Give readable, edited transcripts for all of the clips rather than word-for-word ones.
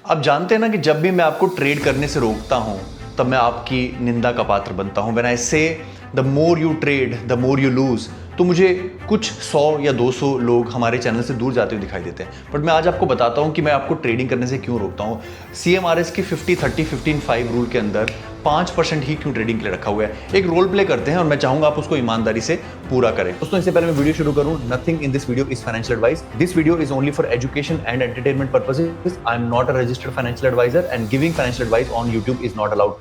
आप जानते हैं ना कि जब भी मैं आपको ट्रेड करने से रोकता हूं तब मैं आपकी निंदा का पात्र बनता हूं। व्हेन आई से the more you trade the more you lose, तो मुझे कुछ 100 या 200 लोग हमारे चैनल से दूर जाते हुए दिखाई देते हैं। बट मैं आज आपको बताता हूं कि मैं आपको ट्रेडिंग करने से क्यों रोकता हूं। CMRS की 50-30-15-5 रूल के अंदर 5% ही क्यों ट्रेडिंग के लिए रखा हुआ है। एक रोल प्ले करते हैं और मैं चाहूंगा आप उसको ईमानदारी से पूरा करें। दोस्तों, इससे पहले मैं वीडियो शुरू करूं, nothing in this video is financial advice. This video is only for education and entertainment purposes. I am not a registered financial advisor and giving financial advice on YouTube is not allowed.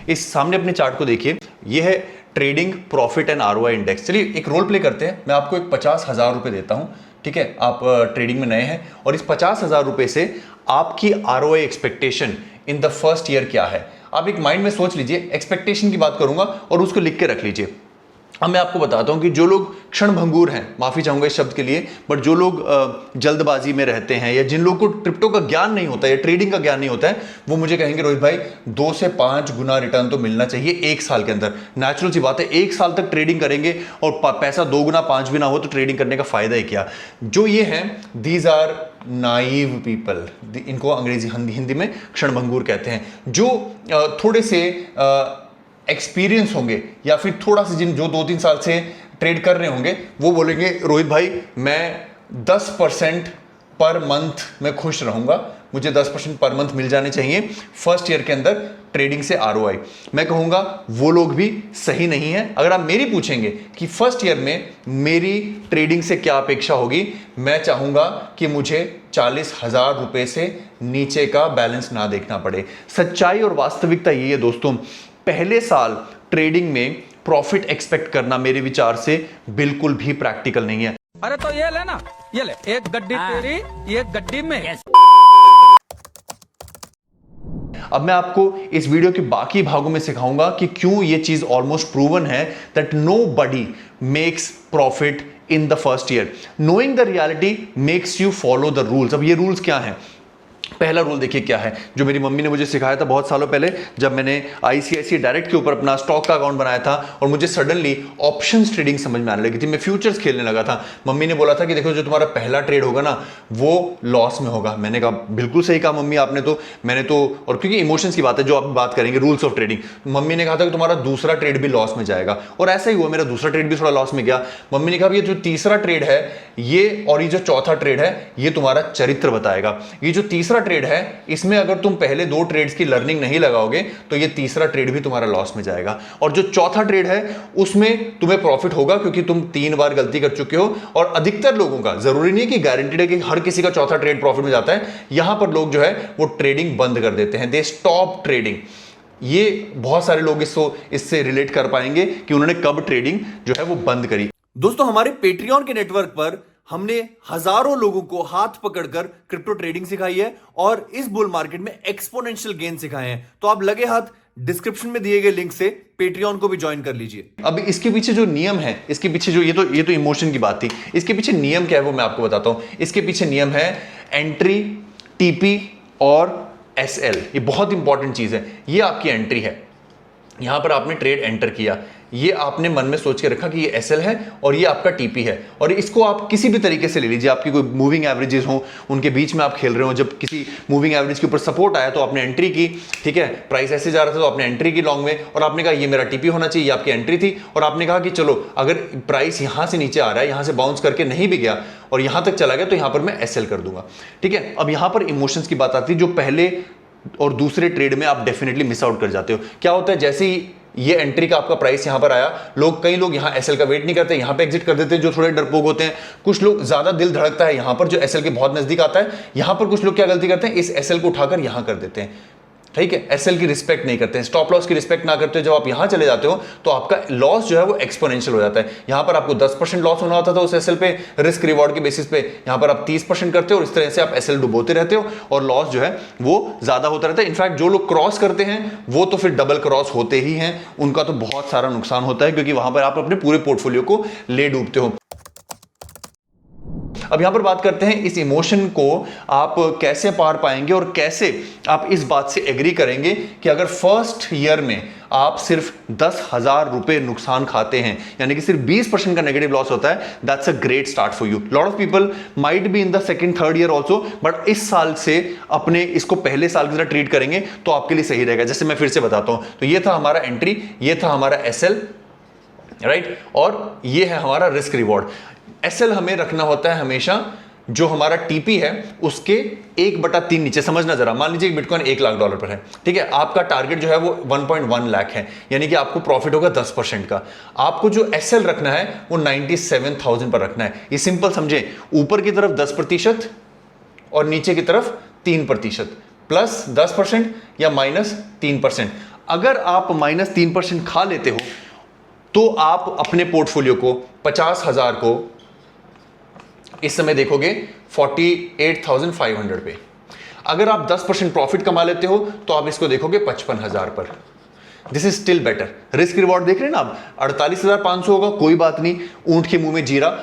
इस सामने अपने chart को देखिए, यह है trading profit and ROI index. चलिए एक role play करते हैं। मैं आपको एक 50,000 रुपए देता हूं, ठीक है। आप ट्रेडिंग में नए हैं और इस 50,000 रुपए से आपकी ROI expectation in the first year क्या है। आप एक माइंड में सोच लीजिए, एक्सपेक्टेशन की बात करूंगा और उसको लिख के रख लीजिए। अब मैं आपको बताता हूं कि जो लोग क्षणभंगुर हैं, माफी चाहूंगा इस शब्द के लिए, बट जो लोग जल्दबाजी में रहते हैं या जिन लोगों को क्रिप्टो का ज्ञान नहीं होता है या ट्रेडिंग का ज्ञान नहीं होता है, वो मुझे कहेंगे रोहित भाई 2 से 5 गुना रिटर्न तो मिलना चाहिए 1 साल के अंदर। नेचुरल सी बात है, 1 साल तक ट्रेडिंग करेंगे और पैसा 2 गुना 5 गुना हो तो ट्रेडिंग करने का फायदा ही क्या। जो ये हैं, दीज आर नाइव पीपल, इनको अंग्रेजी हिंदी में क्षणभंगुर कहते हैं। जो थोड़े से एक्सपीरियंस होंगे या फिर थोड़ा सा जो 2-3 साल से ट्रेड कर रहे होंगे, वो बोलेंगे रोहित भाई मैं 10% पर मंथ में खुश रहूंगा, मुझे 10% पर मंथ मिल जाने चाहिए फर्स्ट ईयर के अंदर ट्रेडिंग से ROI। मैं कहूंगा वो लोग भी सही नहीं है। अगर आप मेरी पूछेंगे कि फर्स्ट ईयर में मेरी ट्रेडिंग से क्या अपेक्षा होगी, मैं चाहूंगा कि मुझे 40,000 रुपए से नीचे का बैलेंस ना देखना पड़े। सच्चाई और वास्तविकता ये है दोस्तों, पहले साल ट्रेडिंग में प्रॉफिट एक्सपेक्ट करना मेरे विचार से बिल्कुल भी प्रैक्टिकल नहीं है। अरे तो ये ले ना, ये ले, एक गड्डी तेरी, एक गड्डी में। अब मैं आपको इस वीडियो के बाकी भागों में सिखाऊंगा कि क्यों ये चीज ऑलमोस्ट प्रूवन है that nobody makes profit in the first year. Knowing the reality makes you follow the rules. अब ये रूल्स क्या हैं? पहला रूल देखिए क्या है, जो मेरी मम्मी ने मुझे सिखाया था बहुत सालों पहले, जब मैंने ICICI डायरेक्ट के ऊपर अपना स्टॉक का अकाउंट बनाया था और मुझे सडनली ऑप्शंस ट्रेडिंग समझ में आने लगी थी, मैं फ्यूचर्स खेलने लगा था। मम्मी ने बोला था कि देखो जो तुम्हारा पहला ट्रेड होगा ना वो लॉस में होगा। मैंने कहा बिल्कुल सही कहा मम्मी आपने तो। मैंने तो, और क्योंकि इमोशंस की बात है जो आप बात करेंगे, रूल्स ऑफ ट्रेडिंग, मम्मी ने कहा था कि तुम्हारा दूसरा ट्रेड भी लॉस में जाएगा, और ऐसा ही हुआ, मेरा दूसरा ट्रेड भी थोड़ा लॉस में गया। मम्मी ने कहा ये जो तीसरा ट्रेड है ये, और ये जो चौथा ट्रेड है ये तुम्हारा चरित्र बताएगा। ये जो तीसरा ट्रेड है इसमें अगर तुम पहले 2 ट्रेड्स की लर्निंग नहीं लगाओगे तो ये तीसरा ट्रेड भी तुम्हारा लॉस में जाएगा, और जो चौथा ट्रेड है उसमें तुम्हें प्रॉफिट होगा क्योंकि तुम 3 बार गलती कर चुके हो। और अधिकतर लोगों का, जरूरी नहीं है कि गारंटीड है कि हर किसी का चौथा ट्रेड प्रॉफिट में जाता है, यहां पर लोग जो है वो ट्रेडिंग बंद कर देते हैं, दे स्टॉप ट्रेडिंग। ये बहुत सारे लोग इससे रिलेट कर पाएंगे कि उन्होंने कब ट्रेडिंग जो है वो बंद करी। दोस्तों, हमारे पेट्रियन के नेटवर्क पर हमने हजारों लोगों को हाथ पकड़कर क्रिप्टो ट्रेडिंग सिखाई है और इस बुल मार्केट में एक्सपोनेंशियल गेन सिखाए हैं। तो आप लगे हाथ डिस्क्रिप्शन में दिए गए लिंक से पेट्रियन को भी ज्वाइन कर लीजिए। अब इसके पीछे जो नियम है, इसके पीछे जो ये तो इमोशन की बात थी, इसके पीछे नियम क्या है वो मैं आपको बताता हूं। इसके पीछे नियम है एंट्री, TP और SL। ये बहुत इंपॉर्टेंट चीज है। ये आपकी एंट्री है, यहां पर आपने ट्रेड एंटर किया, ये आपने मन में सोच के रखा कि ये SL है और ये आपका TP है, और इसको आप किसी भी तरीके से ले लीजिए। आपकी कोई मूविंग एवरेजेस हो, उनके बीच में आप खेल रहे हो, जब किसी मूविंग एवरेज के ऊपर सपोर्ट आया तो आपने एंट्री की, ठीक है। प्राइस ऐसे जा रहा था तो आपने एंट्री की लॉन्ग में, और आपने कहा ये मेरा TP होना चाहिए, ये आपकी एंट्री थी, और आपने कहा कि चलो अगर प्राइस यहां से नीचे आ रहा है, यहां से बाउंस करके नहीं भी गया और यहां तक चला गया तो यहां पर मैं SL कर दूंगा, ठीक है। अब यहां पर इमोशंस की बात आती है, जो पहले और दूसरे ट्रेड में आप डेफिनेटली मिस आउट कर जाते हो। क्या होता है, जैसे ही ये एंट्री का आपका प्राइस यहां पर आया, कई लोग यहां SL का वेट नहीं करते, यहां पे एग्जिट कर देते हैं जो थोड़े डरपोक होते हैं। कुछ लोग ज्यादा दिल धड़कता है यहां पर, जो SL के बहुत नजदीक आता है, यहां पर कुछ लोग क्या गलती करते हैं, इस SL को उठाकर यहां कर देते हैं, ठीक है। SL की रिस्पेक्ट नहीं करते हैं, स्टॉप लॉस की रिस्पेक्ट ना करते हो, जब आप यहां चले जाते हो तो आपका लॉस जो है वो एक्सपोनेंशियल हो जाता है। यहां पर आपको 10% लॉस होना होता था उस SL पे, रिस्क रिवॉर्ड के बेसिस पे, यहां पर आप 30% करते हो और इस तरह से आप SL डुबोते रहते हो और लॉस जो है वो ज्यादा होता रहता है। इनफैक्ट जो लोग क्रॉस करते हैं वो तो फिर डबल क्रॉस होते ही हैं, उनका तो बहुत सारा नुकसान होता है क्योंकि वहां पर आप अपने पूरे पोर्टफोलियो को ले डूबते हो। अब यहां पर बात करते हैं इस इमोशन को आप कैसे पार पाएंगे और कैसे आप इस बात से एग्री करेंगे कि अगर फर्स्ट ईयर में आप सिर्फ 10,000 रुपए नुकसान खाते हैं, यानी कि सिर्फ 20% का नेगेटिव लॉस होता है, that's a great start for you. Lot of people might be in the second third year also, but इस साल से अपने इसको पहले साल की तरह ट्रीट करेंगे तो आपके लिए सही रहेगा। जैसे मैं फिर से बताता हूं, तो ये था हमारा एंट्री, ये था हमारा एसएल, राइट, और ये है हमारा रिस्क रिवॉर्ड। एसएल हमें रखना होता है हमेशा जो हमारा टीपी है उसके 1/3 नीचे। समझना जरा, मान लीजिए बिटकॉइन $1 लाख पर है, ठीक है, आपका टारगेट जो है वो 1.1 लाख है, यानी कि आपको प्रॉफिट होगा 10% का। आपको जो एसएल रखना है वो 97,000 पर रखना है। ये सिंपल समझे, ऊपर की तरफ 10% और नीचे की तरफ 3%, प्लस 10% या -3%। अगर आप -3% खा लेते हो तो आप अपने पोर्टफोलियो को 50,000 को इस समय देखोगे 48,500 पे। अगर आप 10% प्रॉफिट कमा लेते हो तो आप इसको देखोगे 55,000 पर। This is still better. Risk reward देख रहे हैं ना आप, 48,500 होगा, कोई बात नहीं, ऊंट के मुंह में जीरा,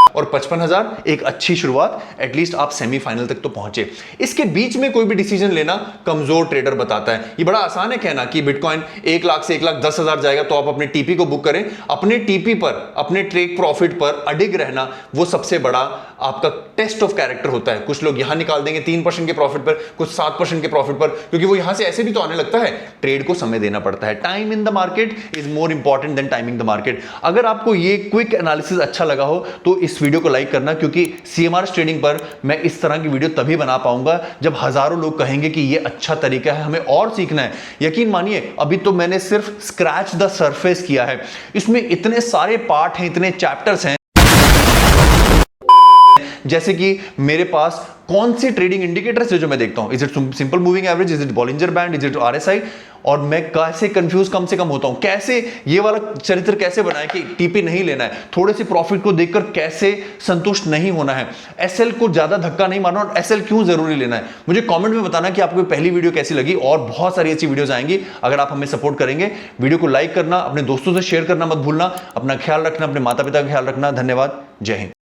और 55,000 एक अच्छी शुरुआत, एटलीस्ट आप सेमीफाइनल तक तो पहुंचे। इसके बीच में कोई भी डिसीजन लेना कमजोर ट्रेडर बताता है। ये बड़ा आसान है कहना कि बिटकॉइन 1 लाख से 1,10,000 जाएगा तो आप अपने टीपी को बुक करें। अपने टीपी पर, अपने ट्रेक प्रॉफिट पर अडिग रहना, वो सबसे बड़ा आपका टेस्ट ऑफ कैरेक्टर होता है। कुछ लोग यहां निकाल देंगे 3% के प्रॉफिट पर, कुछ 7% के प्रॉफिट पर, क्योंकि वो यहां से ऐसे भी तो आने लगता है। ट्रेड को समय देना पड़ता है। Time in the market is more important than timing the market. अगर आपको ये क्विक एनालिसिस अच्छा लगा हो तो इस वीडियो को लाइक करना, क्योंकि सीएमआर ट्रेडिंग पर मैं इस तरह की वीडियो तभी बना पाऊंगा जब हजारों लोग कहेंगे कि ये अच्छा तरीका है, हमें और सीखना है। यकीन मानिए, अभी तो मैंने सिर्फ स्क्रैच द सरफेस किया है। इसमें इतने सारे पार्ट हैं, इतने चैप्टर्स हैं, जैसे कि मेरे पास कौन सी ट्रेडिंग इंडिकेटर्स है जो मैं देखता हूं, is it simple moving average, is it Bollinger band, is it RSI, और मैं कैसे कंफ्यूज कम से कम होता हूं, कैसे ये वाला चरित्र कैसे बनाए कि टीपी नहीं लेना है, थोड़े से प्रॉफिट को देखकर कैसे संतुष्ट नहीं होना है, एसएल को ज्यादा धक्का नहीं मारना, और एसएल क्यों जरूरी लेना है। मुझे कमेंट में बताना कि आपको पहली वीडियो कैसी लगी, और बहुत सारी ऐसी वीडियोस आएंगी अगर आप हमें सपोर्ट करेंगे। वीडियो को लाइक करना, अपने दोस्तों से शेयर करना मत भूलना। अपना ख्याल रखना, अपने माता पिता का ख्याल रखना। धन्यवाद। जय हिंद।